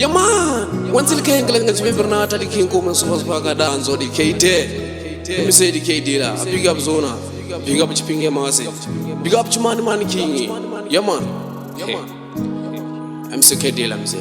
Yeah man, once the king can get me not the king come so was back dance or the KT. Let me say the KT la. Big up Zona. Big up Chipinga Massive. Big up Chimani Man King. Yeah man. I'm so KT la mzee.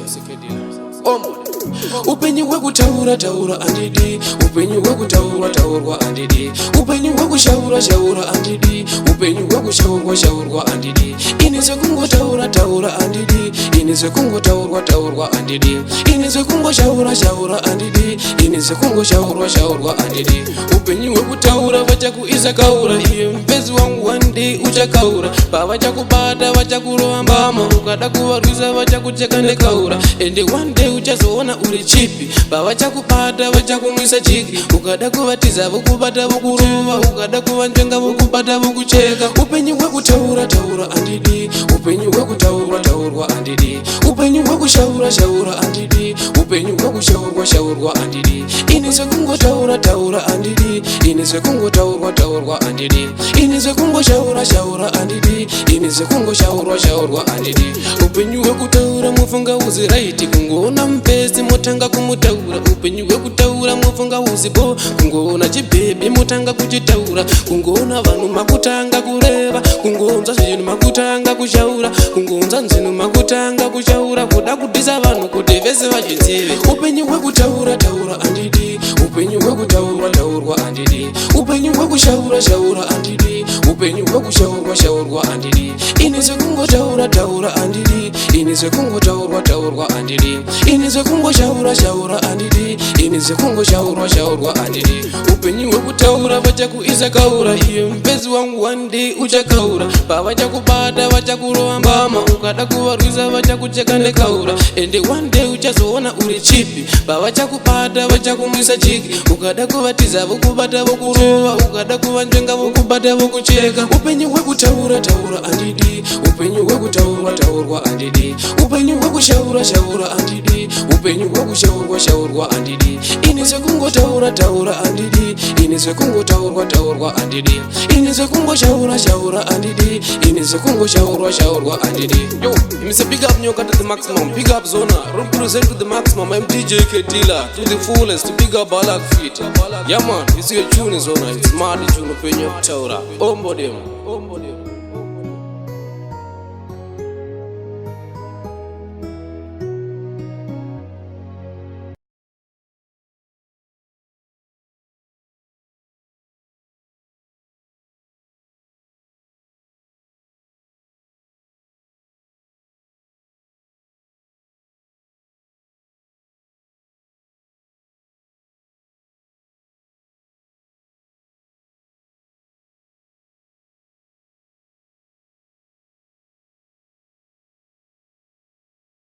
Upenyu weku taura taura andidi. Upenyu weku taura taura andidi. Upenyu weku shaura shaura andidi. Upenyu weku shaura shaura andidi. Inise kungo taura taura andidi. Inise kungo taura taura andidi. Inise kungo shaura shaura andidi. Inise kungo shaura shaura andidi. Upenyu weku taura vachaku isa kaura. Iye mpenzi wangu wandi ucha kaura. Pa vachaku bada vachaku roa mbama. Ukada kuwaruza vachaku chekane kaura. Ende one day uchazoona uri chipi. Pa vachaku bada vachaku nwisa chiki. Ukada kuvatiza vukubata vukurova. Ukada kuvanjenga vukubata vukucheka. Upenyu weku taura taura andidi. Upenyu weku taura taura andidi. Upenyu weku shaura shaura andidi. Upenyu weku shaura shaura andidi. Inise kungo taura taura andidi. Inise kungo taura taura andidi. Inise kungo shaura shaura andidi. Inise kungo shaura shaura andidi. Upenyu weku taura mufunga uzi right. Kungoona mpesi motanga kumutaura. Upenyu weku taura mufunga uzi bo. Kungoona chibebi motanga kuchitaura. Kungoona vanhu makutanga kureva. Kungonza zvinhu makutanga kushaura. Kungonza nzinu makutanga kushaura. Kuda kudisa vanhu kuti vese vazvizive. Upenyu weku taura taura andidi. Upenyu weku taura taura andidi. Upenyu weku shaura shaura andidi. Upenyu weku shaura shaura andidi. Inise kungo taura taura andidi. Inise kungo taura taura andidi. Inise kungo shaura shaura andidi. Inise kungo shaura shaura andidi. Upenyu weku taura vachaku isa kaura. Iye mpenzi wangu wandi ucha kaura. Pa vachaku bada vachaku roa mbama. Ukada kuwaruza vachaku chekane kaura. Ende one day uchazoona uri chipi. Pa vachaku bada vachaku nwisa chiki. Ukada kuvatiza vukubata vukurova. Ukada kuvanjenga vukubata vukucheka. Upenyu weku taura taura andidi. Upenyu weku taura taura andidi. Upenyu weku shaura shaura andidi. Upenyu weku shaura shaura andidi. Inise kungo taura taura andidi. Inise kungo taura taura andidi. Inise kungo shaura shaura andidi. Inise kungo shaura shaura andidi. Yo, Mr. Big Up Nyoka to the maximum. Big up Zona. Represent to the maximum. I'm DJ Ketila to the fullest. To big up Balak Feet. Yeah man, you see a tune is Zona. It's mad tune. Upenyu taura. Ombo dem.